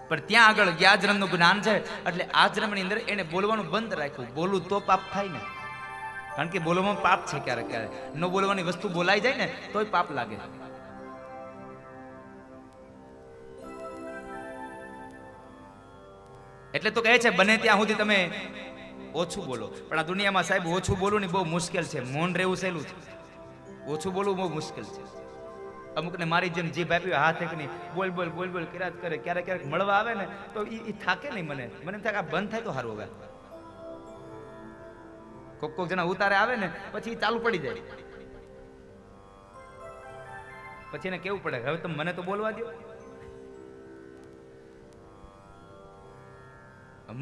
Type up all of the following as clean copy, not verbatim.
પણ ત્યાં આગળ જ્ઞાજ્રમનું જ્ઞાન છે એટલે આશ્રમની અંદર એને બોલવાનું બંધ રાખ્યું. બોલું તો પાપ થાય ને, કારણ કે બોલવામાં પાપ છે. ક્યારેક ક્યારેક ન બોલવાની વસ્તુ બોલાઈ જાય ને તોય પાપ લાગે. એટલે તો કહે છે બને ત્યાં સુધી તમે ઓછું બોલો. પણ આ દુનિયામાં સાહેબ ઓછું બોલવું ને બહુ મુશ્કેલ છે. મૌન રહેવું સહેલું છે, ઓછું બોલવું બહુ મુશ્કેલ છે. અમુકને મારી જેમ જીભ આપી હાથ એક ની બોલ બોલ બોલ બોલ કર્યા જ કરે. ક્યારેક ક્યારેક મળવા આવે ને તો એ થાકે નહીં. મને એમ થાય આ બંધ થાય તો સારું. હવે કોક કોક જણા ઉતારે આવે ને પછી ચાલુ પડી જાય. પછી એને કેવું પડે હવે તમે મને તો બોલવા દો.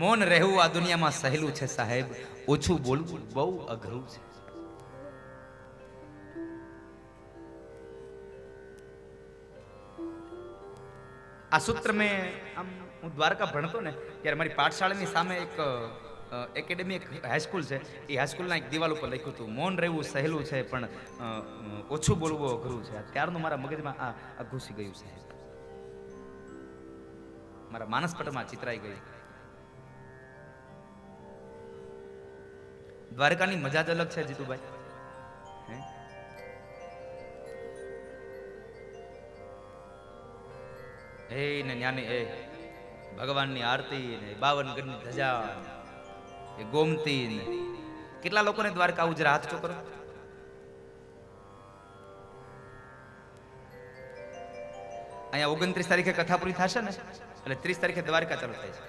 મૌન રહેવું આ દુનિયામાં સહેલું છે સાહેબ, ઓછું બોલવું બહુ અઘરું છે. આ સૂત્ર મેં આમ હું દ્વારકા ભણતો ને ત્યારે મારી પાઠશાળાની સામે એક એકેડેમી, એક હાઈસ્કૂલ છે. એ હાઈસ્કૂલના એક દિવાલ ઉપર લખ્યું હતું મૌન રહેવું સહેલું છે પણ ઓછું બોલવું અઘરું છે. ત્યારનું મારા મગજમાં આ ઘૂસી ગયું સાહેબ, મારા માનસપટમાં ચિતરાઈ ગયું. દ્વારકાની મજા જ અલગ છે જીતુભાઈ. હે ને ન્યાની એ ભગવાનની આરતી ને 52 ગણની ધજા એ ગોમતી ને કેટલા લોકોને દ્વારકા આવું જરા હાથ ચોકરો. અહીંયા 29 તારીખે કથા પૂરી થશે ને એટલે 30 તારીખે દ્વારકા ચાલુ થાય છે.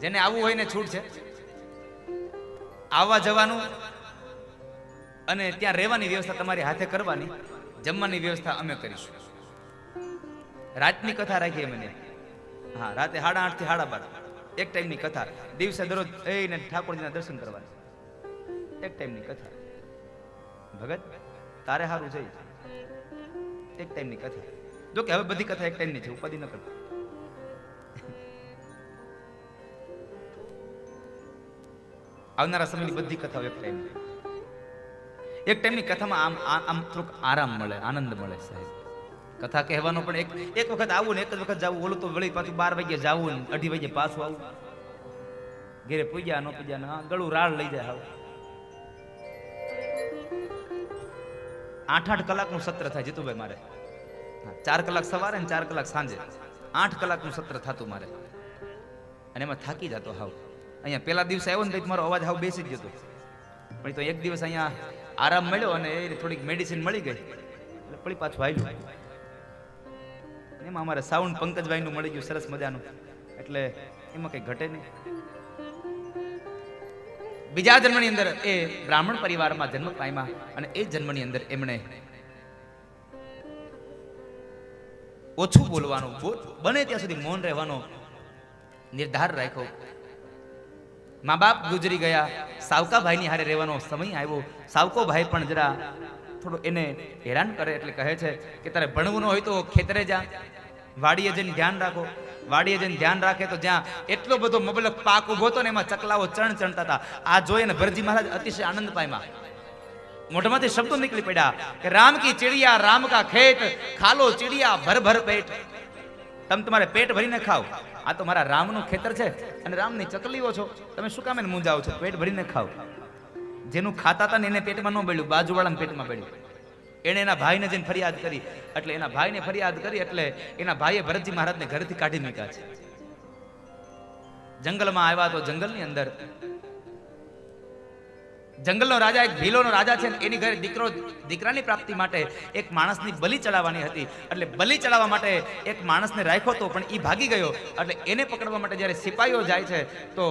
જેને આવવું હોય ને છૂટ છે, આવવા જવાનું અને ત્યાં રહેવાની વ્યવસ્થા તમારી હાથે કરવાની. જમવાની વ્યવસ્થા અમે કરીશું. રાતની કથા રાખીએ મને. હા, રાતે 8:30 થી 12:30 એક ટાઈમની કથા. દિવસે દરરોજ એને ઠાકોરજીના દર્શન કરવાના. એક ટાઈમની કથા. ભગત તારે સારું છે, એક ટાઈમની કથા. જો કે હવે બધી કથા એક ટાઈમની છે, ઉપાધિ ન કરતા. આવનારા સમયની બધી કથાઓ એક ટાઈમની કથામાં આમ થોડુંક આરામ મળે, આનંદ મળે સાહેબ. કથા કહેવાનો પણ એક વખત આવું ને એક જ વખત જવું. ઓલું તો વળી પાછું 12 વાગે જવું ને 2:30 વાગે પાછું આવું. ઘેરે પૂજ્યા ન પૂજ્યા ને ગળું રાળ લઈ જાય. હવે 8 કલાકનું સત્ર થાય જીતુભાઈ મારે. 4 કલાક સવારે ને 4 કલાક સાંજે. 8 કલાકનું સત્ર થતું મારે. અને એમાં થાકી જતો હાવ. અહીંયા પેલા દિવસે આવ્યો ને તો મારો અવાજ હાવ બેસી જ જતો. પણ તો એક દિવસ અહીંયા આરામ મળ્યો અને એ થોડીક મેડિસિન મળી ગઈ એટલે ફરી પાછું આવ્યું. એમાં અમારે સાઉન્ડ પંકજભાઈનું મળી ગયું સરસ મજાનું, એટલે એમાં કઈ ઘટે નહીં. બીજા જન્મની અંદર એ બ્રાહ્મણ પરિવારમાં જન્મ પામ્યા અને એ જન્મની અંદર એમણે ઓછું બોલવાનું, બને ત્યાં સુધી મૌન રહેવાનો નિર્ધાર રાખ્યો. મા બાપ ગુજરી ગયા, સાવકાભાઈની હારે રહેવાનો સમય આવ્યો. સાવકોભાઈ પણ જરા થોડું એને હેરાન કરે એટલે કહે છે કે તારે ભણવું ન હોય તો ખેતરે જા, વાડીએ જઈને ધ્યાન રાખો. વાડીએ જઈને ધ્યાન રાખે તો જ્યાં એટલો બધો મબલક પાક ઉભો હતો ને એમાં ચકલાઓ ચણતા હતા. આ જોઈને ભરજી મહારાજ અતિશય આનંદ પામ્યા. મોઢામાંથી શબ્દો નીકળી પડ્યા કે રામ કી ચિડિયા રામ કા ખેત, ખાલો ચિડિયા ભર ભર પેટ. તમે તમારે પેટ ભરીને ખાઓ. આ તો મારા રામનું ખેતર છે અને રામની ચકલીઓ છો, તમે શું કામ એને મૂંઝાવો છો? પેટ ભરીને ખાઓ. જેનું ખાતા હતા ને એને પેટમાં ન બળ્યું, બાજુવાળાના પેટમાં બળ્યું. એને એના ભાઈને જઈને ફરિયાદ કરી એટલે એના ભાઈને ફરિયાદ કરી એટલે એના ભાઈએ ભરતજી મહારાજને ઘરેથી કાઢી મૂક્યા છે. જંગલમાં આવ્યા તો જંગલની અંદર જંગલનો રાજા, એક ભીલોનો રાજા છે, એની ઘરે દીકરાની પ્રાપ્તિ માટે એક માણસની બલિ ચડાવવાની હતી. એટલે બલિ ચડાવવા માટે એક માણસને રાખ્યો હતો પણ એ ભાગી ગયો. એટલે એને પકડવા માટે જ્યારે સિપાહીઓ જાય છે તો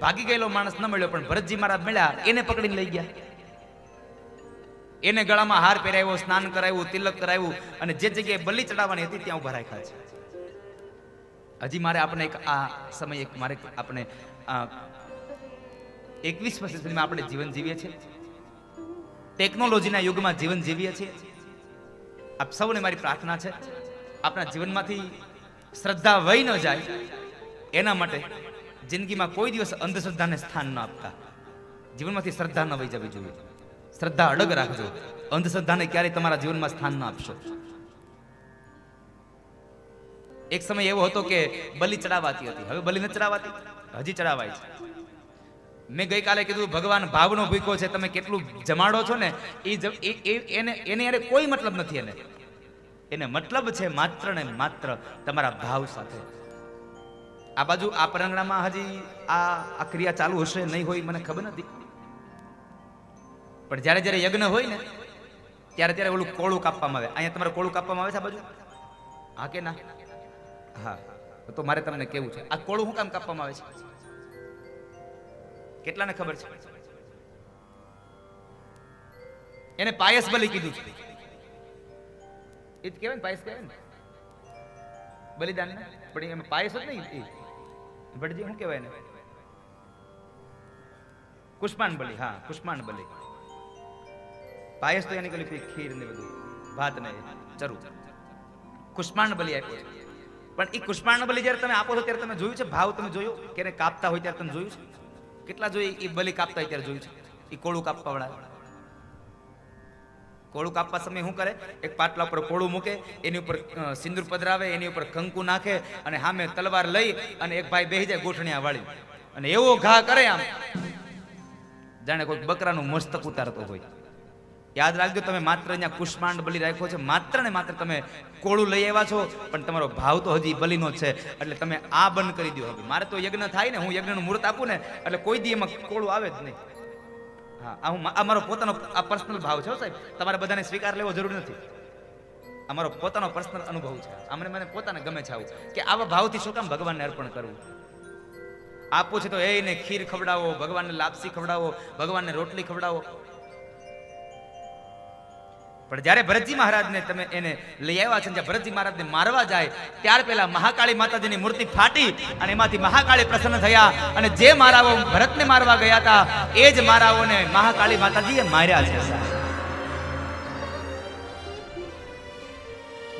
ભાગી ગયેલો માણસ ન મળ્યો, પણ ભરતજી મહારાજ મળ્યા, એને પકડીને લઈ ગયા. એને ગળામાં હાર પહેરાવ્યો, સ્નાન કરાવ્યું, તિલક કરાવ્યું અને જે જગ્યાએ બલિ ચડાવવાની હતી ત્યાં ઉભા રાખ્યા છે. હજી મારે આપણે એક આ સમય મારે આપણે 21મી સદીમાં આપણે જીવન જીવીએ છીએ, ટેકનોલોજીના યુગમાં જીવન જીવીએ છીએ. આપ સૌને મારી પ્રાર્થના છે આપણા જીવનમાંથી શ્રદ્ધા વહી ન જાય એના માટે જિંદગીમાં કોઈ દિવસ અંધશ્રદ્ધાને સ્થાન ન આપતા. જીવનમાંથી શ્રદ્ધા ન વહી જવી જોઈએ. શ્રદ્ધા અડગ રાખજો. અંધશ્રદ્ધાને ક્યારેય તમારા જીવનમાં સ્થાન ન આપશો. એક સમય એવો હતો કે બલિ ચડાવાતી હતી, હવે બલિ નથી ચડાવાતી, હજી ચડાવાય છે. મેં ગઈકાલે કીધું ભગવાન ભાવનો ભૂખ્યો છે, તમે કેટલું જમાડો છો ને એને યારે કોઈ મતલબ નથી. એને મતલબ છે માત્ર ને માત્ર તમારા ભાવ સાથે. આ બાજુ આ પરંગણામાં હજી આ ક્રિયા ચાલુ હશે નહીં હોય મને ખબર નથી, પણ જ્યારે જ્યારે યજ્ઞ હોય ને ત્યારે ત્યારે ઓલું કોળું કાપવામાં આવે. અહીંયા તમારે કોળું કાપવામાં આવે છે આ બાજુ? હા કે ના? હા, તો મારે તમને કેવું છે, આ કોળું શું કામ કાપવામાં આવે છે? કેટલાને ખબર છે? એને પાયસ બલિ કીધું છે. એ જ કહેવાય ને, પાયસ કહેવાય ને બલિદાન ને, પણ એમાં પાયસ જ નહીં. ભટજી શું કહેવાય ને? કુષ્માંડ બલિ. હા, કુષ્માંડ બલિ. પાયસ તો એની કલી ખીર ને બધું, ભાત ને ચરું, કુષ્માંડ બલિ આપ્યો છે. પણ એ કુષ્માંડ બલિ જ્યારે તમે આપો છો ત્યારે તમે જોયું છે ભાવ? તમે જોયું કે એને કાપતા હોય ત્યારે તમે જોયું છે? કેટલા જોઈએ એ બલિ કાપતા હોય ત્યારે જોયું છે? એ કોળું કાપવા વાળા કોળું કાપવા સમયે શું કરે? એક પાટલા ઉપર કોળું મૂકે, એની ઉપર સિંદૂર પધરાવે, એની ઉપર કંકુ નાખે, અને સામે તલવાર લઈ અને એક ભાઈ બેસી જાય ગોઠણિયા વાળી, અને એવો ઘા કરે આમ જાણે કોઈ બકરાનું મસ્તક ઉતારતો હોય. યાદ રાખજો, તમે માત્ર અહીંયા કુષ્માંડ બલિ રાખ્યો છે, માત્ર ને માત્ર તમે કોળું લઈ આવ્યા છો, પણ તમારો ભાવ તો હજી બલિનો જ છે. એટલે તમે આ બંધ કરી દો. હવે મારે તો યજ્ઞ થાય ને, હું યજ્ઞનું મુહૂર્ત આપું ને એટલે કોઈ દી એમાં કોળું આવે જ નહીં. હા, આ મારો પોતાનો આ પર્સનલ ભાવ છે સાહેબ, તમારે બધાને સ્વીકાર લેવો જરૂરી નથી. આ મારો પોતાનો પર્સનલ અનુભવ છે. મને પોતાને ગમે છે આવું કે આવા ભાવથી શું કામ ભગવાનને અર્પણ કરવું. આપવું છે તો એને ખીર ખવડાવો, ભગવાનને લાપસી ખવડાવો, ભગવાનને રોટલી ખવડાવો. પણ જ્યારે ભરતજી મહારાજને તમે એને લઈ આવ્યા છે, જ્યાં ભરતજી મહારાજને મારવા જાય ત્યાર પહેલા મહાકાળી માતાજીની મૂર્તિ ફાટી અને એમાંથી મહાકાળી પ્રસન્ન થયા, અને જે મારાઓ ભરતને મારવા ગયા હતા એ જ મારાઓને મહાકાળી માતાજીએ માર્યા છે.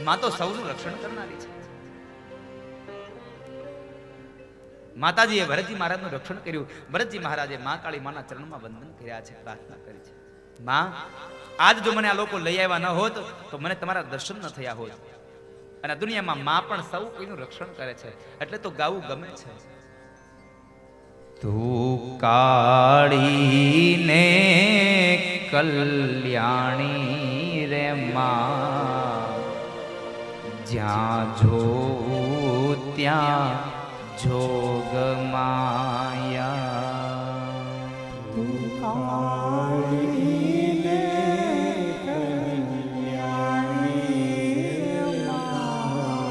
માં તો સૌનું રક્ષણ કરનારી છે. માતાજીએ ભરતજી મહારાજનું રક્ષણ કર્યું. ભરતજી મહારાજે મહાકાળી માના ચરણમાં વંદન કર્યા છે, પ્રાર્થના કરી છે, માં આજ જો મને આ લોકો લઈ આવ્યા ન હોત તો મને તમારા દર્શન ન થયા હોત. અને દુનિયામાં માં પણ સૌ કોઈનું રક્ષણ કરે છે, એટલે તો ગાવું ગમે છે. તું કાળીને કલ્યાણી રે માં, જ્યાં જો ત્યાં જોગ માયા. તું કાળીને કલ્યાણી માં,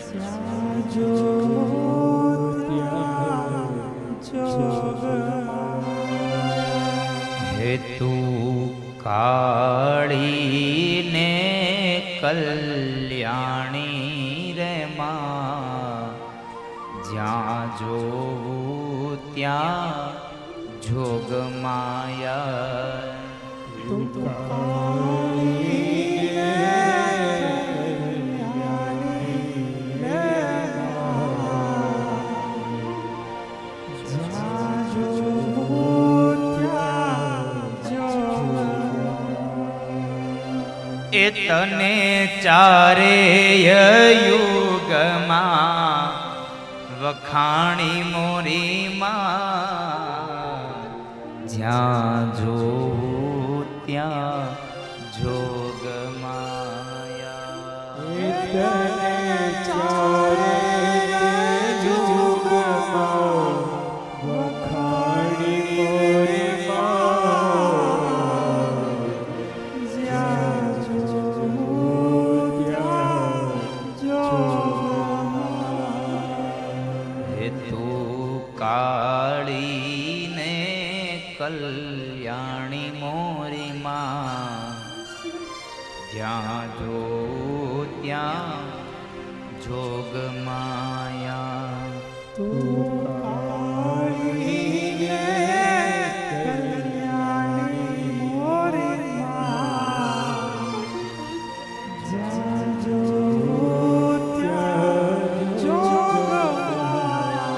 જ્યાં જો ત્યાં જોગ માયા. હે તું કાળીને કલ્યાણી રે માં, જ્યાં જોવું ત્યાં જોગ માયા. તું કાળીને કલ્યાણી રે માં, જ્યાં જોવું ત્યાં જોગ માયા. એ તને ચારેય યુગમાં વખાણી મોરી માં, જ્યાં જોવું ત્યાં જોગ માયા. એ તને ચારેય યુગમાં વખાણી મોરી માં, જ્યાં જોવું ત્યાં જોગ માયા. હે તું કાળીને કલ્યાણી મોરી માં, જ્યાં જો ત્યાં જોગ માયા. તું કાળીને કલ્યાણી મોરી માં, જ્યાં જો ત્યાં જોગ માયા.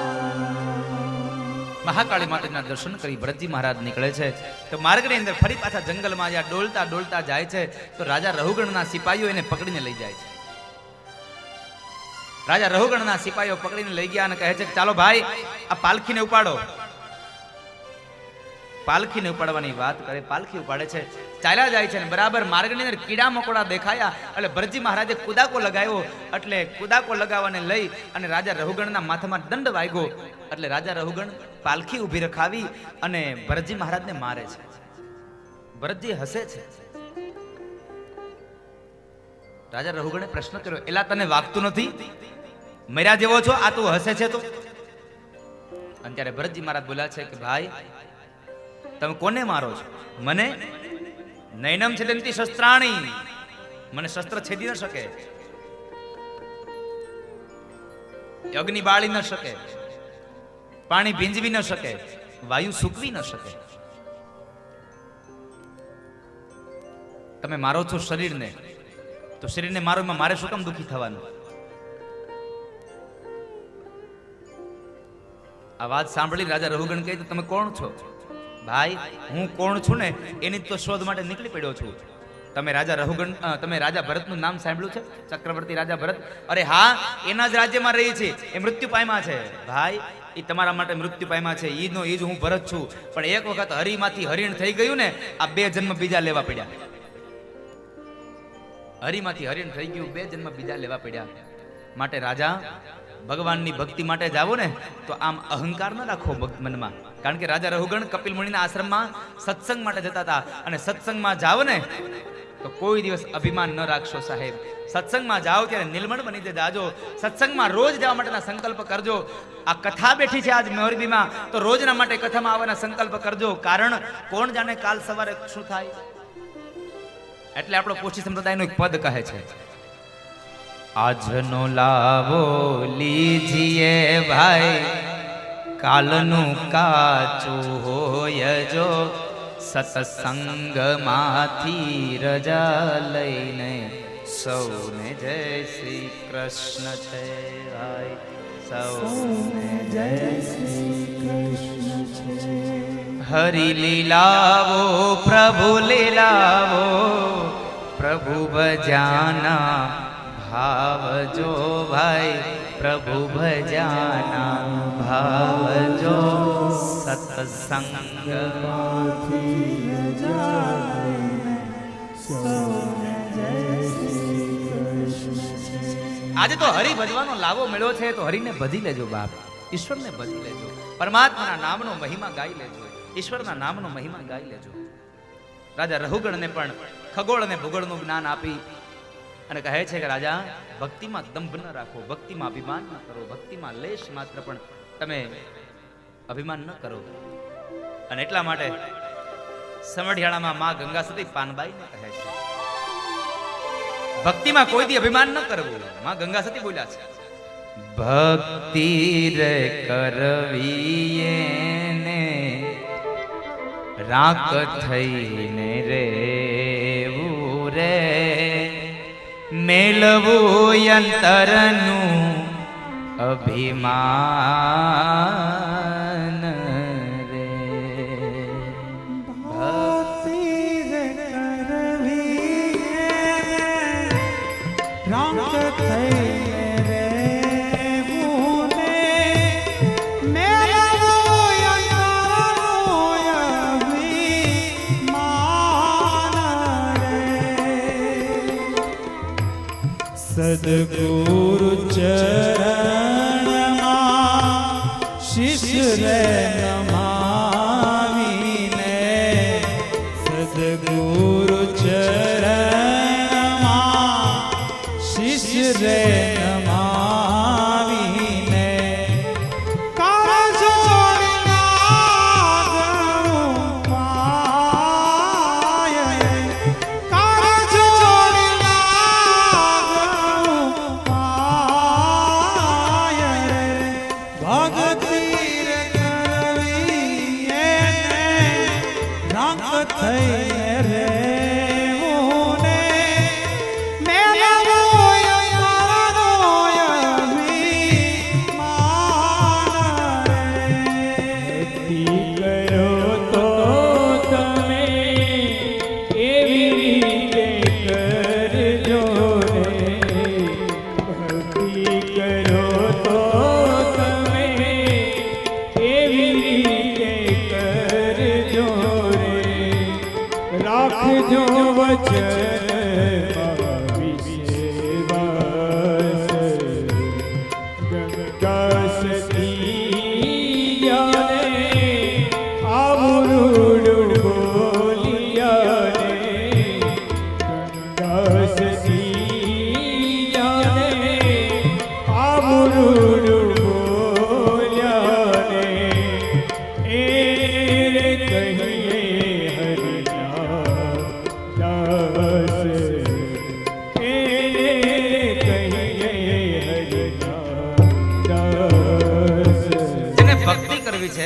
મહાકાળી માતાજીના દર્શન કરી ભરતજી મહારાજ નીકળે છે તો માર્ગની અંદર ફરી પાછા જંગલમાં જ્યાં ડોલતા ડોલતા જાય છે તો રાજા રહુગણના સિપાહીઓ એને પકડીને લઈ જાય છે. રાજા રહુગણના સિપાહીઓ પકડીને લઈ ગયા અને કહે છે કે ચાલો ભાઈ આ પાલખીને ઉપાડો. પાલખીને ઉપાડવાની વાત કરે, પાલખી ઉપાડે છે, ચાલ્યા જાય છે. બરાબર માર્ગની અંદર કીડા મકોડા દેખાયા એટલે ભરતજી મહારાજે કુદાકો લગાવ્યો. એટલે કુદાકો લગાવવાને લઈ અને રાજા રહુગણના માથામાં દંડ વાગ્યો. એટલે રાજા રહુગણ પાલખી ઊભી રખાવી અને ભરતજી મહારાજને મારે છે. ભરતજી હસે છે. રાજા રહુગણે પ્રશ્ન કર્યો, એલા તને વાગતું નથી? મર્યા જેવો છો, આ તું હસે છે તો? અને ત્યારે ભરતજી મહારાજ બોલ્યા છે કે ભાઈ તમે કોને મારો છો? મને નૈનમ છેદંતી શસ્ત્રાણી, મને શસ્ત્ર છેદી ન શકે, અગ્નિ બાળી ન શકે, પાણી ભીંજવી ન શકે, વાયુ સૂકવી ન શકે. તમે મારો છો શરીરને, તો શરીરને મારો, એમાં મારે શું કામ દુખી થવાનું? આ વાત સાંભળી રાજા રહુગણ કહે તો તમે કોણ છો? ભાઈ હું કોણ છું ને એની તો શોધ માટે નીકળી પડ્યો છું. તમે રાજા રહુગણ, તમે રાજા ભરતનું નામ સાંભળ્યું છે? ચક્રવર્તી રાજા ભરત. અરે હા, એના જ રાજ્યમાં રહી છે, એ મૃત્યુ પામ્યા છે. ભાઈ એ તમારા માટે મૃત્યુ પામ્યા છે, ઈનો ઈજ હું ભરત છું. પણ એક વખત હરિમાંથી હરિણ થઈ ગયું ને, આ 2 જન્મ બીજા લેવા પડ્યા. હરિમાંથી હરિણ થઈ ગયું, 2 જન્મ બીજા લેવા પડ્યા. માટે રાજા ભગવાનની ભક્તિ માટે જાવો ને તો આમ અહંકાર ન રાખો મનમાં. કારણ કે રાજા રહુગણ કપિલ મુનિના આશ્રમમાં સત્સંગ માટે જતા હતા. અને સત્સંગમાં જાઓ ને તો કોઈ દિવસ અભિમાન ન રાખશો સાહેબ. સત્સંગમાં જાઓ ત્યારે નિર્મળ બની જાજો. સત્સંગમાં રોજ જવા માટેના સંકલ્પ કરજો. આ કથા બેઠી છે આજ મોરબીમાં, તો રોજના માટે કથામાં આવવાના સંકલ્પ કરજો. કારણ કોણ જાણે કાલ સવારે શું થાય. એટલે આપણો કોશી સંપ્રદાયનું એક પદ કહે છે, આજનો લાવો લીજીએ ભાઈ, કાલનું કાચું હોય જો. સત્સંગમાંથી રજા લઈને સૌને જય શ્રી કૃષ્ણ છે ભાઈ, સૌને જય શ્રી કૃષ્ણ છે. હરિ લીલાવો પ્રભુ લીલાવો, પ્રભુ ભજાના ભાવ જો ભાઈ, પ્રભુ ભજાના ભાવ જો. સત્સંગમાંથી આજે તો હરિ ભજવાનો લાવો મળ્યો છે, તો હરિને ભજી લેજો બાપ, ઈશ્વરને ભજી લેજો, પરમાત્માના નામનો મહિમા ગાઈ લેજો, ઈશ્વરના નામનો મહિમા ગાઈ લેજો. રાજા રહુગણને પણ ખગોળ અને ભૂગોળનું જ્ઞાન આપી અને કહે છે કે રાજા ભક્તિમાં દંભ ન રાખો, ભક્તિમાં અભિમાન ન કરો, ભક્તિમાં લેશ માત્ર પણ તમે અભિમાન ન કરો. અને એટલા માટે સમઢિયાળામાં માં ગંગા સતી પાનબાઈને કહે છે ભક્તિમાં કોઈથી અભિમાન ન કરવું. માં ગંગા સતી બોલ્યા છે, ભક્તિ રે કરવી એને રાક થઈને રેવું રે, મેળવું અંતરનું અભિમાન રે. ભક્તિ રે કરવી રાક થઈને રેવું ને, મેળવું અંતરનું અભિમાન રે. સદગુરુ ચરણમાં શિષ્ય રે નમાવીને, સદગુરુ ચરણમાં શિષ્ય રે નમાવીને, કર જોડી લાગવું પાય, કર જોડી લાગવું પાય રે. ભક્તિ રે કરવી એને રાક થઈને રેવું ને, મેળવું અંતરનું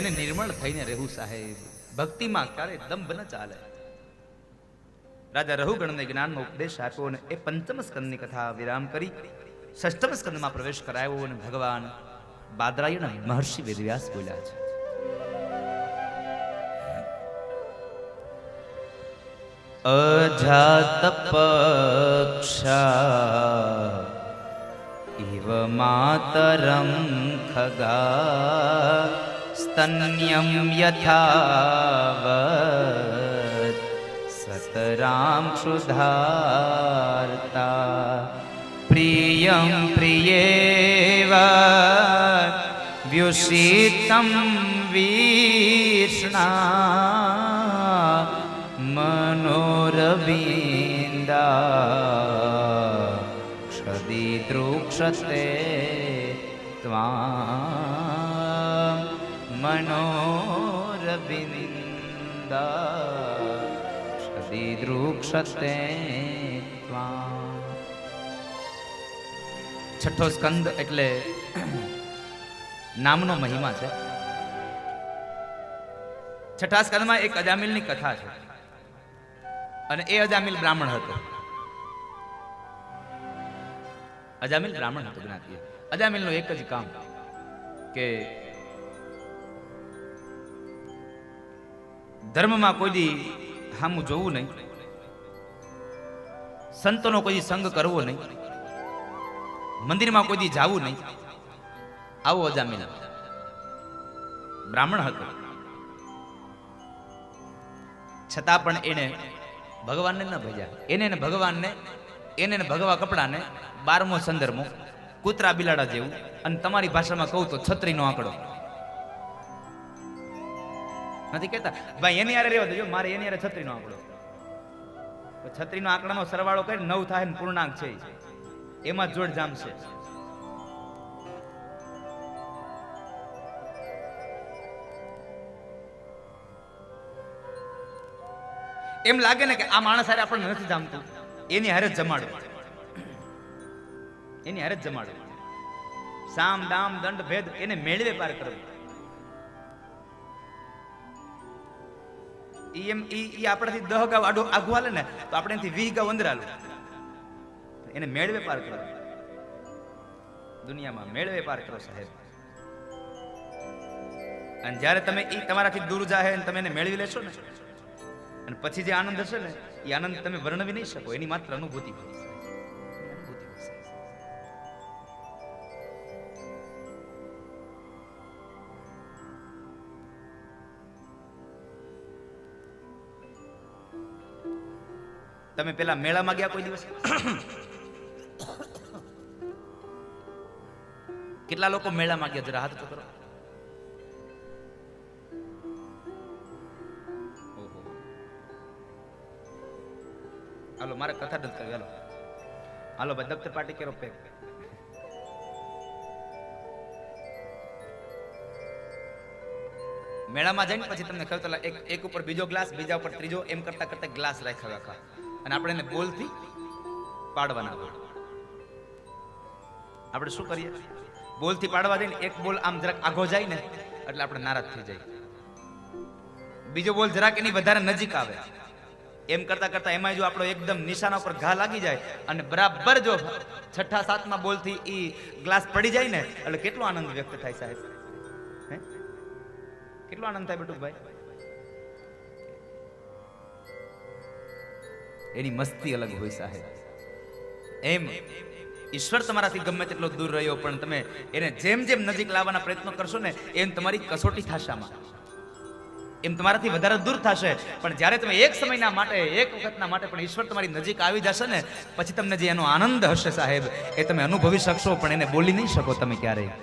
એને નિર્મળ થઈને રહેવું સાહેબ. ભક્તિમાં ક્યારે દંભ ન ચાલે. રાજા રહુગણને જ્ઞાનનો ઉપદેશ આપ્યો અને એ પંચમ સ્કંદની કથા વિરામ કરી ષષ્ઠમ સ્કંદમાં પ્રવેશ કરાયો અને ભગવાન બાદરાયણ મહર્ષિ વેદવ્યાસ બોલ્યા છે. અજાત પક્ષા ઇવ માતરં ખગા સ્તન્યમ યથાવત સતરામ ક્ષુધાર્તા પ્રિયં પ્રિયેવ વ્યુષિતં વિષ્ણા મનોરવિંદા ક્ષદિદૃક્ષતે ત્વાં મનોરવિંદા ક્ષદિદૃક્ષતે ત્વાં. છઠ્ઠો સ્કંદ એટલે નામનો મહિમા છે. છઠ્ઠા સ્કંદમાં એક અજામિલની કથા છે અને એ અજામિલ બ્રાહ્મણ હતો. અજામિલ બ્રાહ્મણ હતો જ્ઞાતિય. અજામિલનું એક જ કામ કે ધર્મમાં કોઈ દી હામું જોવું નહીં, સંતોનો કોઈ દી સંગ કરવો નહીં, મંદિરમાં કોઈ દી જાવું નહીં. આવો અજામિલ બ્રાહ્મણ હતો. છતાં પણ એને ભગવાનને ન ભજ્યા. એને ભગવાનને એને ભગવા કપડાને 12મો સંદર્ભો કૂતરા બિલાડા જેવું, અને તમારી ભાષામાં કહું તો છત્રીનો આંકડો. નથી કહેતા ભાઈ એની હારે રહેવા દેજો, મારે એની હારે છત્રીનો આંકડો. છત્રીનો આંકડાનો સરવાળો કરી 9 થાય ને પૂર્ણાંક છે, એમાં જોડ જામશે. એમ લાગે ને કે આ માણસ હારે આપણને નથી જામતું, એની હારે જ જમાડો, એની હારે જ જમાડો. સામ દામ દંડ ભેદ એને મેળવે પાર કરો. એમ ઈ આપણાથી 10 ગાવ આડો આઘું હાલે ને તો આપણે એનાથી 20 ગાવ અંદરાલું. એને મેળવે પાર કરો. દુનિયામાં મેળવે પાર કરો સાહેબ. અને જ્યારે તમે ઈ તમારાથી દૂર જાહે અને તમે એને મેળવી લેશો ને, અને પછી જે આનંદ હશે ને એ આનંદ તમે વર્ણવી નહીં શકો. એની માત્ર અનુભૂતિ હોય. તમે પેલા મેળામાં ગયા કોઈ દિવસ? કેટલા લોકો મેળામાં ગયા? જરા હાથ તો કરો. હાલો મારે કથા નથી કરવી. હાલો હાલો ભાઈ દફતર પાર્ટી કરો પેક. મેળામાં જઈને પછી તમને ખબર એક ઉપર બીજો ગ્લાસ, બીજા ઉપર ત્રીજો, એમ કરતા કરતા ગ્લાસ રાખ્યા આખા, અને આપણે એને બોલથી પાડવાના હોય. આપણે શું કરીએ? બોલથી પાડવા જઈને એક બોલ આમ જરાક આઘો જાય ને એટલે આપણે નારાજ થઈ જાય. બીજો બોલ જરાક એની વધારે નજીક આવે. એમ કરતા કરતા એમાં જો આપણો એકદમ નિશાના ઉપર ઘા લાગી જાય અને બરાબર જો 6ઠા 7મા બોલથી ઈ ગ્લાસ પડી જાય ને એટલે કેટલો આનંદ વ્યક્ત થાય સાહેબ. હે કેટલો આનંદ થાય બટુકભાઈ. એની મસ્તી અલગ હોય સાહેબ. એમ ઈશ્વર તમારાથી ગમે તેટલો દૂર રહ્યો પણ તમે એને જેમ જેમ નજીક લાવવાના પ્રયત્નો કરશો ને એમ તમારી કસોટી થશે આમાં, એમ તમારાથી વધારે દૂર થશે. પણ જ્યારે તમે એક સમયના માટે, એક વખતના માટે પણ ઈશ્વર તમારી નજીક આવી જશે ને પછી તમને જે એનો આનંદ હશે સાહેબ એ તમે અનુભવી શકશો, પણ એને બોલી નહીં શકો તમે ક્યારેય.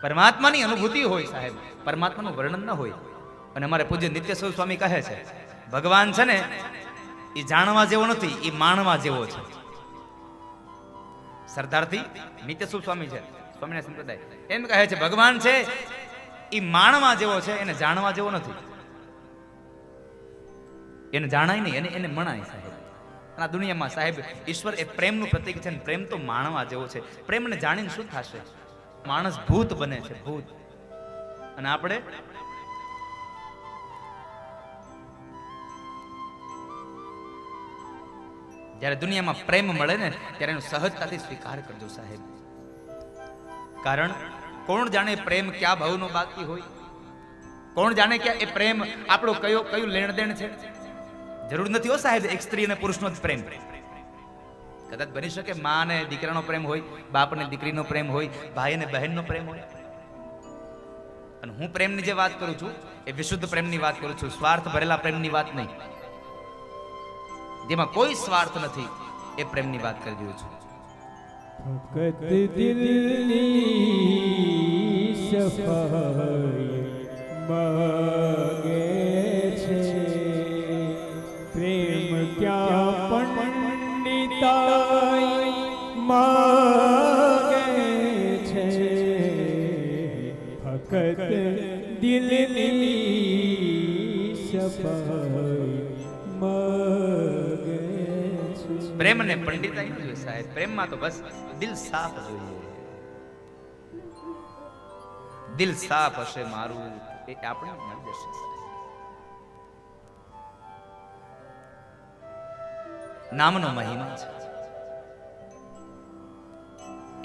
પરમાત્માની અનુભૂતિ હોય સાહેબ, પરમાત્માનું વર્ણન ન હોય. અને અમારે પૂજ્ય નિત્યસ્વરૂપ સ્વામી કહે છે ભગવાન છે ને એ જાણવા જેવો નથી, એ માણવા જેવો છે. સરદારથી નિત્યસ્વરૂપ સ્વામી છે, સ્વામિનારાયણ સંપ્રદાય, એમ કહે છે ભગવાન છે એ માણવા જેવો છે, એને જાણવા જેવો નથી. એને જાણાય નહીં, એને મણાય સાહેબ. આ દુનિયામાં સાહેબ ઈશ્વર એ પ્રેમનું પ્રતીક છે ને પ્રેમ તો માણવા જેવો છે. પ્રેમને જાણીને શું થશે? માણસ ભૂત બને છે, ભૂત. અને આપણે જ્યારે દુનિયામાં પ્રેમ મળે ને ત્યારે એનો સહજતાથી સ્વીકાર કરજો સાહેબ. કારણ કોણ જાણે પ્રેમ ક્યાં ભાવનો બાકી હોય, કોણ જાણે કે એ પ્રેમ આપણો કયું લેણ દેણ છે. જરૂર નથી હો સાહેબ એક સ્ત્રી અને પુરુષનો જ પ્રેમ. કદાચ બની શકે માં અને દીકરાનો પ્રેમ હોય, બાપ અને દીકરીનો પ્રેમ હોય, ભાઈ અને બહેનનો પ્રેમ હોય. અને હું પ્રેમની જે વાત કરું છું એ વિશુદ્ધ પ્રેમની વાત કરું છું, સ્વાર્થ ભરેલા પ્રેમની વાત નહીં, જેમાં કોઈ સ્વાર્થ નથી, એ પ્રેમની વાત કરી રહ્યો છું. ફકત દિલની સફાઈ માગે છે, પ્રેમ ક્યાં પંડિતાઈ માગે છે, ફકત દિલની સફાઈ માગે છે. પ્રેમ ને પંડિતાઈ ન જોઈએ સાહેબ, પ્રેમમાં તો બસ દિલ સાફ જોઈએ. દિલ સાફ હશે મારું એ આપણે મળી જશે. નામનો મહિમા છે,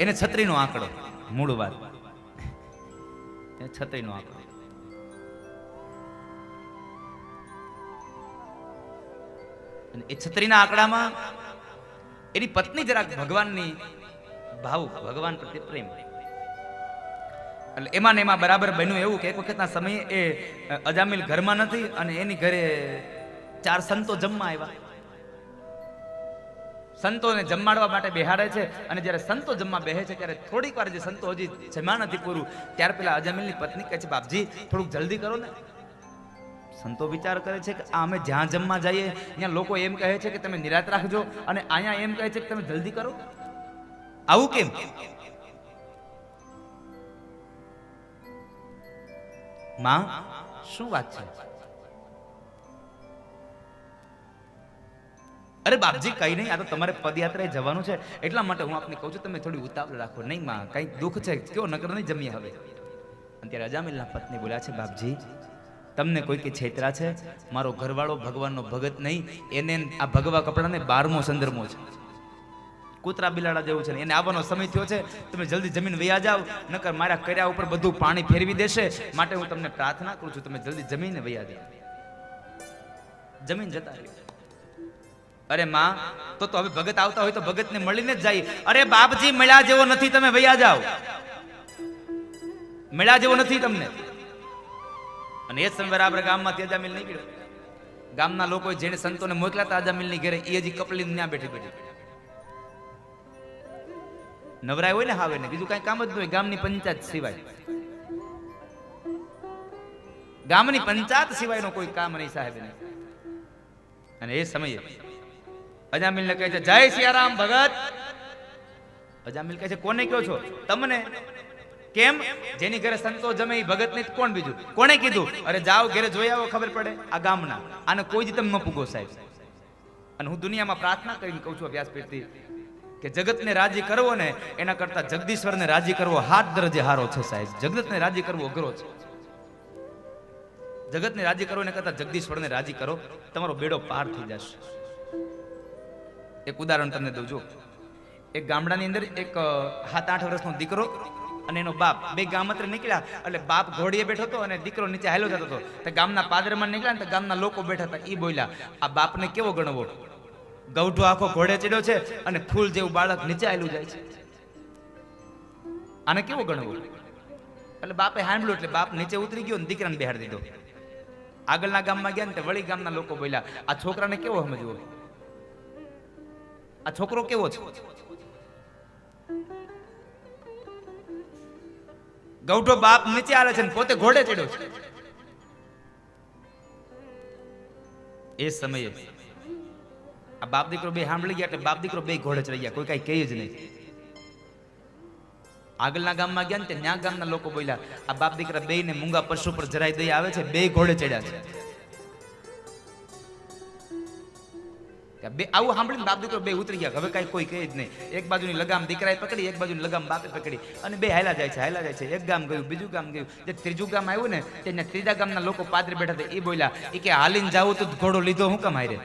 એને છત્રીનો આંકડો, મૂળ વાત છત્રીનો આંકડો. અને એ છત્રીના આંકડામાં એની પત્ની જરાક ભગવાનની ભાવુક, ભગવાન પ્રત્યે પ્રેમ. એટલે એમાં ને એમાં બરાબર બન્યું એવું કે એક વખતના સમયે એ અજામિલ ઘરમાં નથી અને એની ઘરે 4 સંતો જમવા આવ્યા. સંતોને જમાડવા માટે બેહાડે છે અને જ્યારે સંતો જમવા બેહે છે ત્યારે થોડીક વાર જે સંતો હજી જમા નથી પૂરું ત્યારે પેલા અજામિલની પત્ની કહે છે, બાપજી થોડુંક જલ્દી કરો ને. સંતો વિચાર કરે છે કે અમે જ્યાં જમવા જઈએ ત્યાં લોકો એમ કહે છે કે તમે નિરાત રાખજો અને અહીંયા એમ કહે છે કે તમે જલ્દી કરો, આવું કેમ? માં શું વાત છે? અરે બાપજી કઈ નહીં, આ તો તમારે પદયાત્રાએ જવાનું છે એટલા માટે હું આપને કહું છું તમે થોડી ઉતાવળ રાખો. નહીં માં કઈ દુઃખ છે કયો, નકર નહીં જમીએ હવે. અને ત્યારે અજામિલના પત્ની બોલ્યા છે, બાપજી તમને કોઈ કે છેતરા છે? મારો ઘરવાળો ભગવાનનો ભગત નહીં, એને આ ભગવા કપડાને 12મો સંદર્ભો છે, કૂતરા બિલાડા જેવું છે ને એને આવવાનો સમય થયો છે, તમે જલ્દી જમીન વયા જાવ, નકર મારા કર્યા ઉપર બધું પાણી ફેરવી દેશે. માટે હું તમને પ્રાર્થના કરું છું તમે જલ્દી જમીને વયા દે. જમીન જતા રહ્યો. અરે માં તો હવે ભગત આવતા હોય તો ભગતને મળીને જ જાય. અરે બાપજી મળ્યા જેવો નથી, તમે વયા જાવ, મળ્યા જેવો નથી તમને. અને એ સમય બરાબર ગામમાંથી અજામિલ નીકળ્યો. ગામના લોકો જેને સંતોને મોકલ્યા હતા અજામિલની ઘરે, એ હજી કપલી ત્યાં બેઠી બેઠી નવરાય હોય ને હાવે ને બીજું કઈ કામ જ ન હોય ગામની પંચાયત સિવાય. ગામની પંચાયત સિવાયનો કોઈ કામ નહીં સાહેબ. અને એ સમયે અજામિલ ને કહે છે, જય સિયારામ ભગત. અજામિલ કહે છે, કોને કહો છો? તમને. કેમ? જેની ઘરે સંતો જમે એ ભગત નહીં કોણ બીજું? કોણે કીધું? અરે જાઓ ઘરે જોઈ આવો, ખબર પડે. આ ગામના આને કોઈ જ તમે ન પૂગો સાહેબ. અને હું દુનિયામાં પ્રાર્થના કરીને કહું છું વ્યાસપીઠથી કે જગતને રાજી કરવો ને એના કરતા જગદીશ્વરને રાજી કરવો 7 દરજે હારો છે સાહેબ. જગતને રાજી કરવો અઘરો છે. જગતને રાજી કરો એના કરતા જગદીશ્વરને રાજી કરો, તમારો બેડો પાર થઈ જશે. એક ઉદાહરણ તમને દઉં છું. એક ગામડાની અંદર એક 7-8 વર્ષનો દીકરો અને એનો બાપ બે ગામત્રે નીકળ્યા. એટલે બાપ ઘોડીએ બેઠો હતો અને દીકરો નીચે હાલ્યો જતો હતો. તો ગામના પાદરમાં નીકળ્યા ને તો ગામના લોકો બેઠા હતા. એ બોલ્યા, આ બાપને કેવો ગણવો, ગૌઠો આખો ઘોડે ચડ્યો છે અને ફૂલ જેવું બાળક નીચે આવેલું જાય છે, આને કેવો ગણવો? એટલે બાપે સાંભળ્યું એટલે બાપ નીચે ઉતરી ગયો ને દીકરાને બેહાડી દીધો. આગળના ગામમાં ગયા ને વળી ગામના લોકો બોલ્યા, આ છોકરાને કેવો સમજવો, આ છોકરો કેવો છે? ગૌઠો બાપ નીચે આવે છે ને પોતે ઘોડે ચડ્યો છે. એ સમયે આ બાપ દીકરો બે સાંભળી ગયા એટલે બાપ દીકરો બે ઘોડે ચડી ગયા, કોઈ કઈ કહે જ નહીં. આગળના ગામમાં ગયા ને ત્યાં ગામના લોકો બોલ્યા, આ બાપ દીકરા બે ને મૂંગા પશુ પર જરાય દઈ આવે છે, બે ઘોડે ચડ્યા છે. કે બે આવું સાંભળીને બાપ દીકરો બે ઉતરી ગયા. હવે કાંઈ કોઈ કહે જ નહીં. એક બાજુની લગામ દીકરાએ પકડી, એક બાજુની લગામ બાપે પકડી અને બે હાલ્યા જાય છે. એક ગામ ગયું, બીજું ગામ ગયું. જે ત્રીજું ગામ આવ્યું ને તેને ત્રીજા ગામના લોકો પાદરે બેઠા હતા. એ બોલ્યા એ કે હાલીને જાવું તો ઘોડો લીધો હું કામ હારે?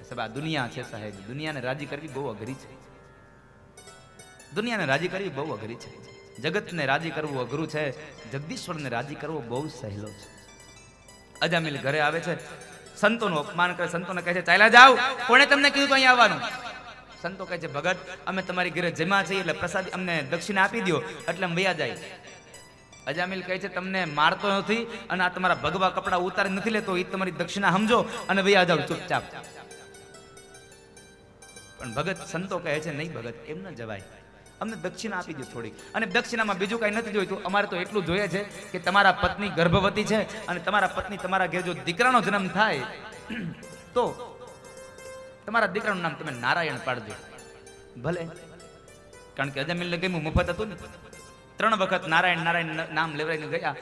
સાહેબ આ દુનિયા છે સાહેબ. દુનિયાને રાજી કરવી બહુ અઘરી છે. દુનિયાને રાજી કરવી બહુ અઘરી છે. જગતને રાજી કરવું અઘરું છે. જગદીશ્વરને રાજી કરવો બહુ સહેલો છે. અજામિલ ઘરે આવે છે, સંતોનું અપમાન કરે, સંતોને કહે છે ચાલ્યા જાઓ, કોણે તમને કીધું તો અહીંયા આવવાનું? સંતો કહે છે ભગત અમે તમારી ઘરે જમા છીએ એટલે પ્રસાદ અમને દક્ષિણા આપી દો એટલે અમે વયા જાય. અજામિલ કહે છે તમને મારતો નથી અને આ તમારા ભગવા કપડા ઉતારી નથી લેતો, એ તમારી દક્ષિણા સમજો અને વયા જાઓ ચૂપચાપ. પણ ભગત સંતો કહે છે નહીં ભગત એમ ન જવાય, અમને દક્ષિણા આપી દો થોડીક, અને દક્ષિણામાં બીજું કાંઈ નથી જોઈતું, અમારે તો એટલું જોઈએ છે કે તમારા પત્ની ગર્ભવતી છે અને તમારા પત્ની તમારા ઘેર જો દીકરાનો જન્મ થાય તો તમારા દીકરાનું નામ તમે નારાયણ પાડજો. ભલે, કારણ કે અજામિલને ગમ્યું, મફત હતું ને. 3 વખત નારાયણ નારાયણ નામ લેવડાઈને ગયા.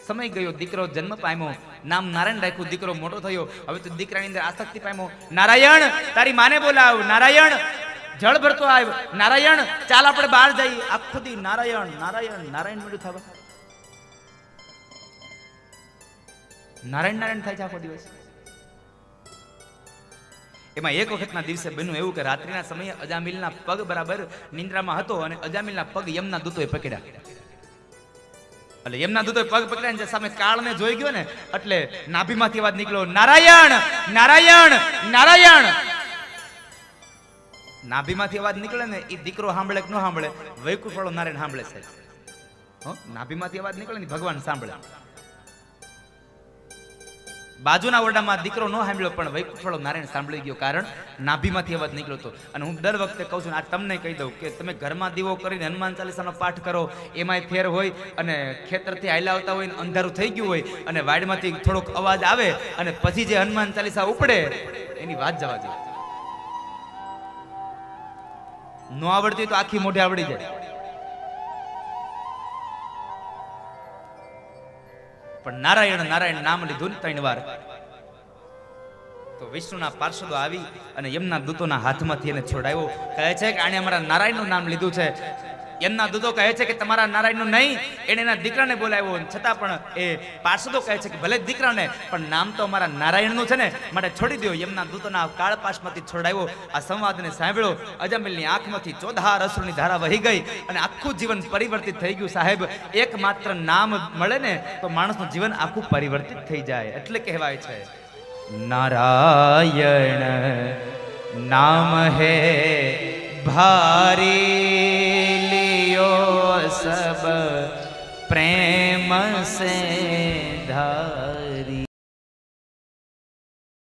સમય ગયો, દીકરો જન્મ પામ્યો, નામ નારાયણ રાખ્યું, દીકરો મોટો થયો. હવે તો દીકરાની અંદર આસક્તિ પામ્યો. નારાયણ તારી માને બોલાવ, નારાયણ જળ ભરતો આવ્યો, નારાયણ ચાલ આપણે બહાર જઈએ. આખો દી નારાયણ નારાયણ નારાયણ મળ્યું થવા. નારાયણ નારાયણ થાય છે આખો દિવસ. એમાં એક વખતના દિવસે બન્યું એવું કે રાત્રિના સમયે અજામિલના પગ બરાબર નિંદ્રામાં હતો અને અજામિલના પગ યમના દૂતોએ પકડ્યા. એટલે યમના દૂતોએ પગ પકડ્યા ને સામે કાળને જોઈ ગયો ને એટલે નાભીમાંથી અવાજ નીકળ્યો, નારાયણ નારાયણ નારાયણ. નાભીમાંથી અવાજ નીકળે ને એ દીકરો સાંભળે કે ન સાંભળે? વૈકુંઠ વાળો નારાયણ સાંભળે સાહેબ. નાભીમાંથી અવાજ નીકળે ને ભગવાન સાંભળે. બાજુના ઓરડામાં દીકરો ન સાંભળ્યો પણ વૈકુંઠ વાળો નારાયણ સાંભળી ગયો, કારણ નાભીમાંથી અવાજ નીકળ્યો હતો. અને હું દર વખતે કહું છું, આ તમને કહી દઉં કે તમે ઘરમાં દીવો કરીને હનુમાન ચાલીસાનો પાઠ કરો, એમાંય ફેર હોય અને ખેતરથી હાલ્યા આવતા હોય ને અંધારું થઈ ગયું હોય અને વાડમાંથી થોડોક અવાજ આવે અને પછી જે હનુમાન ચાલીસા ઉપડે એની વાત જવા દે. ન આવડતી તો આખી મોઢે આવડી જાય. પણ નારાયણ નારાયણ નામ લીધું ને 3 વાર તો વિષ્ણુના પાર્ષદો આવી અને એમના દૂતોના હાથમાંથી એને છોડાવ્યો. કહે છે કે આણે અમારા નારાયણનું નામ લીધું છે. એમના દૂતો કહે છે કે તમારા નારાયણનું નહીં, એને એના દીકરાને બોલાવ્યો. છતાં પણ એ પાર્ષદો કહે છે કે ભલે દીકરાને પણ નામ તો અમારા નારાયણનું છે ને, માટે છોડી દો. એમના દૂતોના કાળપાશમાંથી છોડાવ્યો. આ સંવાદને સાંભળ્યો. અજામિલની આંખમાંથી 14 અશ્રુની ધારા વહી ગઈ અને આખું જીવન પરિવર્તિત થઈ ગયું. સાહેબ એકમાત્ર નામ મળે ને તો માણસનું જીવન આખું પરિવર્તિત થઈ જાય. એટલે કહેવાય છે નારાયણ નામ હે ભારી लियो सब प्रेम से धा